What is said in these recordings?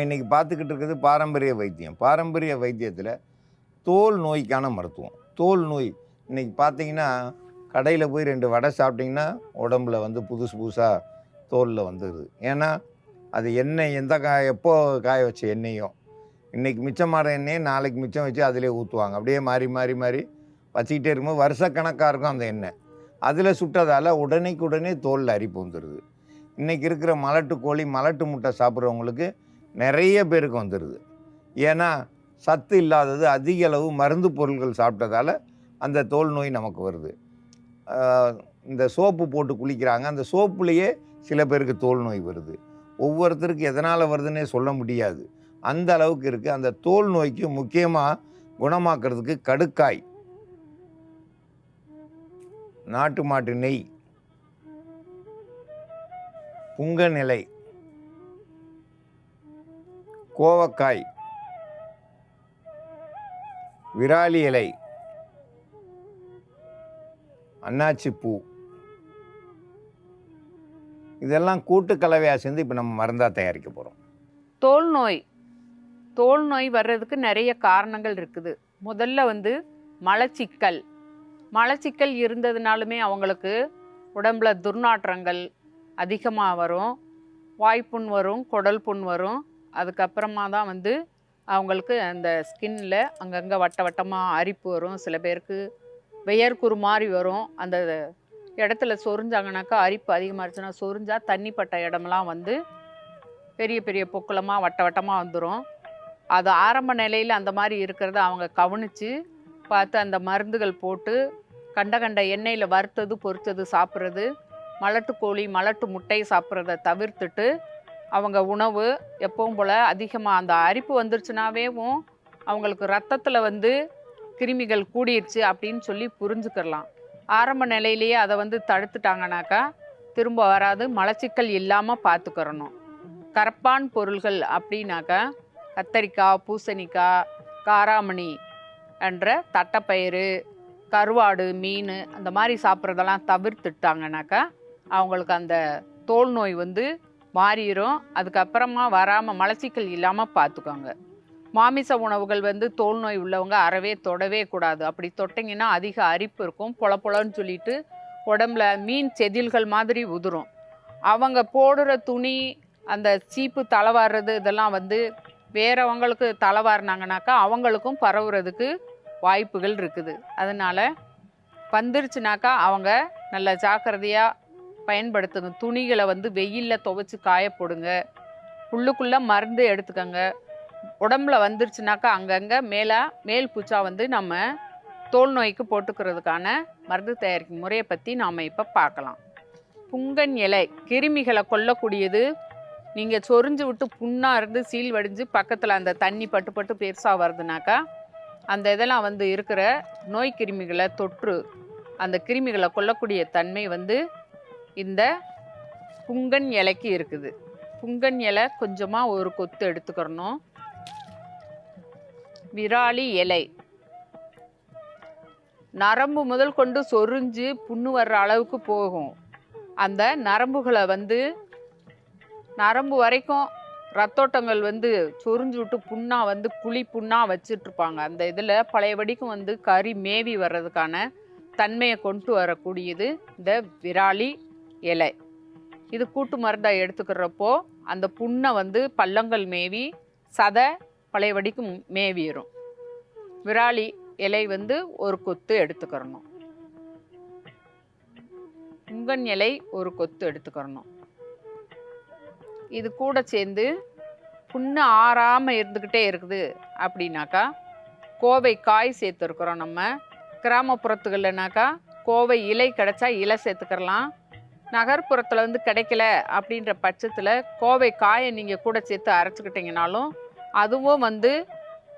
இன்னைக்கு பார்த்துக்கிட்டு இருக்கிறது பாரம்பரிய வைத்தியம். பாரம்பரிய வைத்தியத்தில் தோல் நோய்க்கான மருத்துவம். தோல் நோய் இன்னைக்கு பார்த்தீங்கன்னா, கடையில் போய் 2 வடை சாப்பிட்டீங்கன்னா, உடம்புல வந்து புதுசு புதுசாக தோலில் வந்துடுது. ஏன்னா, அது எண்ணெய் எந்த எப்போ காய வச்ச எண்ணெயோ, இன்னைக்கு மிச்சமாகிற எண்ணெயை நாளைக்கு மிச்சம் வச்சு அதிலே ஊற்றுவாங்க. அப்படியே மாறி மாறி மாறி வச்சுக்கிட்டே இருக்கும்போது வருஷக்கணக்காக இருக்கும் அந்த எண்ணெய். அதில் சுட்டதால் உடனே தோலில் அரிப்பு வந்துடுது. இன்றைக்கி இருக்கிற மலட்டு கோழி, மலட்டு முட்டை சாப்பிட்றவங்களுக்கு நிறைய பேருக்கு வந்துடுது. ஏன்னா சத்து இல்லாதது, அதிக அளவு மருந்து பொருட்கள் சாப்பிட்டதால அந்த தோல் நோய் நமக்கு வருது. இந்த சோப்பு போட்டு குளிக்கிறாங்க, அந்த சோப்புலேயே சில பேருக்கு தோல் நோய் வருது. ஒவ்வொருத்தருக்கு எதனால் வருதுன்னே சொல்ல முடியாது, அந்த அளவுக்கு இருக்குது. அந்த தோல் நோய்க்கு முக்கியமாக குணமாக்குறதுக்கு கடுக்காய், நாட்டு மாட்டு நெய், புங்கன் இலை, கோவக்காய், விராலி இலை, அன்னாச்சி பூ, இதெல்லாம் கூட்டு கலவையாக சேர்ந்து இப்போ நம்ம மருந்தாக தயாரிக்க போகிறோம். தோல் நோய் வர்றதுக்கு நிறைய காரணங்கள் இருக்குது. முதல்ல வந்து மலச்சிக்கல் இருந்ததுனாலுமே அவங்களுக்கு உடம்புல துர்நாற்றங்கள் அதிகமாக வரும், வாய்ப்புண் வரும், குடல் புண் வரும். அதுக்கப்புறமா தான் வந்து அவங்களுக்கு அந்த ஸ்கின்ல அங்கங்கே வட்ட வட்டமாக அரிப்பு வரும். சில பேருக்கு வியர்க்குரு மாதிரி வரும். அந்த இடத்துல சொரிஞ்சாங்கனாக்கா அரிப்பு அதிகமாகிடுச்சுன்னா சொரிஞ்சால் தண்ணி பட்ட இடமெல்லாம் வந்து பெரிய பெரிய பொக்குளமாக வட்ட வட்டமாக வந்துடும். அது ஆரம்ப நிலையில் அந்த மாதிரி இருக்கிறத அவங்க கவனித்து பார்த்து அந்த மருந்துகள் போட்டு கண்ட எண்ணெயில் வறுத்தது பொரித்தது சாப்பிட்றது, மலட்டு கோழி மலட்டு முட்டை சாப்பிட்றத தவிர்த்துட்டு அவங்க உணவு எப்பவும் போல் அதிகமாக அந்த அரிப்பு வந்துருச்சுனாவேவும் அவங்களுக்கு ரத்தத்தில் வந்து கிருமிகள் கூடிருச்சு அப்படின்னு சொல்லி புரிஞ்சுக்கலாம். ஆரம்ப நிலையிலேயே அதை வந்து தடுத்துட்டாங்கனாக்கா திரும்ப வராது. மலச்சிக்கல் இல்லாமல் பார்த்துக்கிறணும். கரப்பான் பொருள்கள் அப்படின்னாக்கா கத்தரிக்காய், பூசணிக்காய், காராமணி என்ற தட்டைப்பயிறு, கருவாடு, மீன் அந்த மாதிரி சாப்பிட்றதெல்லாம் தவிர்த்துட்டாங்கனாக்கா அவங்களுக்கு அந்த தோல் நோய் வந்து மாறிடும். அதுக்கப்புறமா வராமல் மலச்சிக்கல் இல்லாமல் பார்த்துக்கோங்க. மாமிச உணவுகள் வந்து தோல் நோய் உள்ளவங்க அறவே தொடவே கூடாது. அப்படி தொட்டிங்கன்னா அதிக அரிப்பு இருக்கும், பொலன்னு சொல்லிட்டு உடம்புல மீன் செதில்கள் மாதிரி உதிரும். அவங்க போடுற துணி, அந்த சீப்பு தலைவாடுறது இதெல்லாம் வந்து வேறவங்களுக்கு தலைவாரினாங்கனாக்கா அவங்களுக்கும் பரவுறதுக்கு வாய்ப்புகள் இருக்குது. அதனால் வந்துருச்சுனாக்கா அவங்க நல்ல ஜாக்கிரதையாக பயன்படுத்துங்க. துணிகளை வந்து வெயிலில் துவைச்சி காயப்போடுங்க. உள்ளுக்குள்ளே மருந்து எடுத்துக்கோங்க. உடம்புல வந்துருச்சுனாக்கா அங்கங்கே மேல் பூச்சா வந்து நம்ம தோல் நோய்க்கு போட்டுக்கிறதுக்கான மருந்து தயாரிக்கும் முறையை பற்றி நாம் இப்போ பார்க்கலாம். புங்கன் இலை கிருமிகளை கொல்லக்கூடியது. நீங்கள் சொரிஞ்சு விட்டு புண்ணாக இருந்து சீல் வடிஞ்சு பக்கத்தில் அந்த தண்ணி பட்டு பெருசாக வருதுனாக்கா அந்த இதெல்லாம் வந்து இருக்கிற நோய் கிருமிகளை தொற்று அந்த கிருமிகளை கொல்லக்கூடிய தன்மை வந்து இந்த புங்கன் இலைக்கு இருக்குது. புங்கன் இலை கொஞ்சமாக ஒரு கொத்து எடுத்துக்கிறணும். விராலி இலை நரம்பு முதல் கொண்டு சொரிஞ்சு புண்ணு வர்ற அளவுக்கு போகும். அந்த நரம்புகளை வந்து நரம்பு வரைக்கும் ரத்தோட்டங்கள் வந்து சொரிஞ்சு விட்டு புண்ணாக வந்து குழி புண்ணாக வச்சிட்ருப்பாங்க. அந்த இதில் பழையபடிக்கும் வந்து கறி மேவி வர்றதுக்கான தன்மையை கொண்டு வரக்கூடியது இந்த விராலி இலை. இது கூட்டு மருந்தாக எடுத்துக்கிறப்போ அந்த புண்ணை வந்து பள்ளங்கள் மேவி சதை பழையபடிக்கும் மேவிடும். விராலி இலை வந்து ஒரு கொத்து எடுத்துக்கிறணும். புங்கன் இலை ஒரு கொத்து எடுத்துக்கிறணும். இது கூட சேர்ந்து புண்ணு ஆறாமல் இருந்துக்கிட்டே இருக்குது அப்படின்னாக்கா கோவை காய் சேர்த்துருக்குறோம். நம்ம கிராமப்புறத்துகள்னாக்கா கோவை இலை கிடைச்சா இலை சேர்த்துக்கிறலாம். நகர்ப்புறத்தில் வந்து கிடைக்கல அப்படின்ற பட்சத்தில் கோவை காயை நீங்கள் கூட சேர்த்து அரைச்சிக்கிட்டிங்கனாலும் அதுவும் வந்து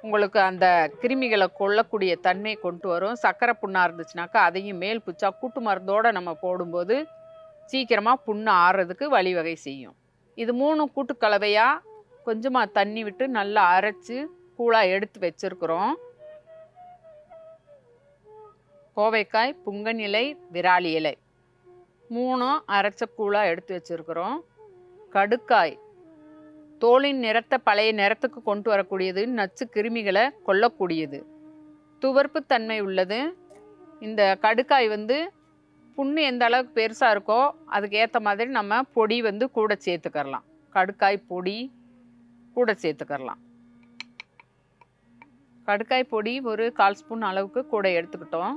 உங்களுக்கு அந்த கிருமிகளை கொல்லக்கூடிய தன்மை கொண்டு வரும். சர்க்கரை புண்ணாக இருந்துச்சுனாக்கா அதையும் மேல் பூச்சா கூட்டு மருந்தோடு நம்ம போடும்போது சீக்கிரமாக புண்ணு ஆறுறதுக்கு வழிவகை செய்யும். இது 3 கூட்டு கலவையாக கொஞ்சமாக தண்ணி விட்டு நல்லா அரைச்சி கூழாக எடுத்து வச்சுருக்குறோம். கோவைக்காய், புங்கன் இலை, விராலி இலை 3 அரைச்ச கூழாக எடுத்து வச்சுருக்குறோம். கடுக்காய் தோலின் நிறத்தை பழைய நிறத்துக்கு கொண்டு வரக்கூடியது, நச்சு கிருமிகளை கொல்லக்கூடியது, துவர்ப்பு தன்மை உள்ளது. இந்த கடுக்காய் வந்து புண்ணு எந்த அளவுக்கு பெருசாக இருக்கோ அதுக்கு ஏற்ற மாதிரி நம்ம பொடி வந்து கூட சேர்த்துக்கரலாம். கடுக்காய் பொடி கூட சேர்த்துக்கரலாம். கடுக்காய் பொடி ஒரு 1/4 ஸ்பூன் அளவுக்கு கூட எடுத்துக்கிட்டோம்.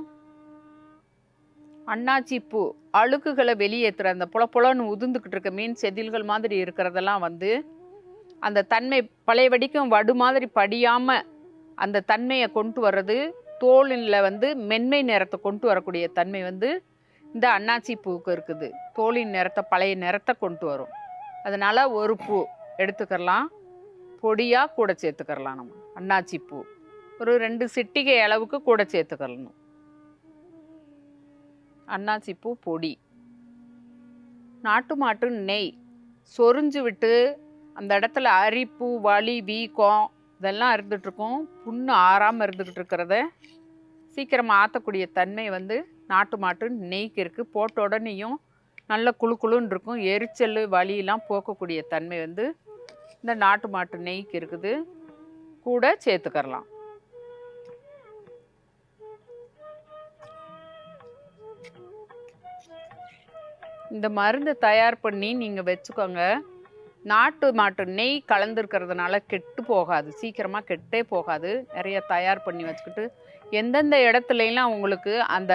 அன்னாச்சி பூ அழுக்குகளை வெளியேற்றுற அந்த புலன்னு உதிர்ந்துக்கிட்டு இருக்க மீன் செதில்கள் மாதிரி இருக்கிறதெல்லாம் வந்து அந்த தன்மை பழைய வடிக்கும் வடு மாதிரி படியாமல் அந்த தன்மையை கொண்டு வர்றது, தோலில் வந்து மென்மை நிறத்தை கொண்டு வரக்கூடிய தன்மை வந்து இந்த அன்னாச்சி பூவுக்கு இருக்குது. தோலின் நிறத்தை பழைய நிறத்தை கொண்டு வரும். அதனால் ஒரு பூ எடுத்துக்கலாம், பொடியாக கூட சேர்த்துக்கரலாம். நம்ம அன்னாச்சி பூ ஒரு 2 சிட்டிகை அளவுக்கு கூட சேர்த்துக்கணும். அன்னாச்சி பூ பொடி. நாட்டு மாட்டு நெய் சொரிஞ்சு விட்டு அந்த இடத்துல அரிப்பு, வலி, வீக்கம் இதெல்லாம் இருந்துகிட்ருக்கும். புண்ணு ஆறாமல் இருந்துக்கிட்டு இருக்கிறத சீக்கிரமாக ஆற்றக்கூடிய தன்மை வந்து நாட்டு மாட்டு நெய்க்கு இருக்குது. போட்ட உடனேயும் நல்ல குழுன்னு இருக்கும். எரிச்சல், வலியெல்லாம் போக்கக்கூடிய தன்மை வந்து இந்த நாட்டு மாட்டு நெய்க்கு இருக்குது. கூட சேர்த்துக்கரலாம். இந்த மருந்து தயார் பண்ணி நீங்கள் வச்சுக்கோங்க. நாட்டு மாட்டு நெய் கலந்துருக்கிறதுனால கெட்டு போகாது, சீக்கிரமாக கெட்டே போகாது. நிறைய தயார் பண்ணி வச்சுக்கிட்டு எந்தெந்த இடத்துலலாம் உங்களுக்கு அந்த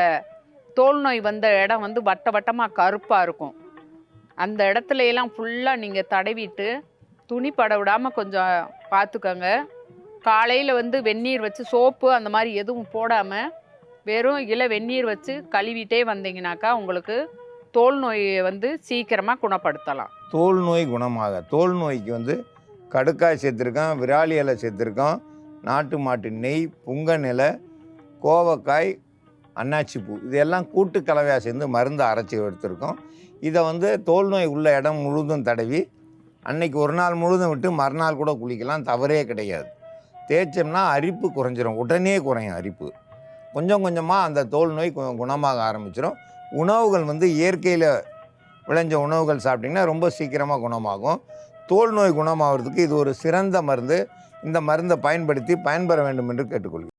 தோல் நோய் வந்த இடம் வந்து வட்டமாக கருப்பாக இருக்கும், அந்த இடத்துலலாம் ஃபுல்லாக நீங்கள் தடவிட்டு துணி பட விடாமல் கொஞ்சம் பார்த்துக்கோங்க. காலையில் வந்து வெந்நீர் வச்சு, சோப்பு அந்த மாதிரி எதுவும் போடாமல் வெறும் இலை வெந்நீர் வச்சு கழுவிட்டே வந்தீங்கன்னாக்கா உங்களுக்கு தோல் நோயை வந்து சீக்கிரமாக குணப்படுத்தலாம். தோல் நோய் குணமாக, தோல் நோய்க்கு வந்து கடுக்காய் சேர்த்துருக்கோம், விராலி இலை சேர்த்துருக்கோம், நாட்டு மாட்டு நெய், புங்கன் இலை, கோவக்காய், அன்னாச்சி பூ இதெல்லாம் கூட்டு கலவையாக சேர்ந்து மருந்து அரைச்சி எடுத்துருக்கோம். இதை வந்து தோல் நோய் உள்ள இடம் முழுதும் தடவி அன்னைக்கு ஒரு நாள் முழுதும் விட்டு மறுநாள் கூட குளிக்கலாம், தவறே கிடையாது. தேய்ச்சோம்னா அரிப்பு குறைஞ்சிரும், உடனே குறையும் அரிப்பு. கொஞ்சம் கொஞ்சமாக அந்த தோல் நோய் குணமாக ஆரம்பிச்சிடும். உணவுகள் வந்து இயற்கையில் விளைஞ்ச உணவுகள் சாப்பிட்டிங்கன்னா ரொம்ப சீக்கிரமாக குணமாகும். தோல் நோய் குணமாகிறதுக்கு இது ஒரு சிறந்த மருந்து. இந்த மருந்தை பயன்படுத்தி பயன்பெற வேண்டும் என்று கேட்டுக்கொள்கிறேன்.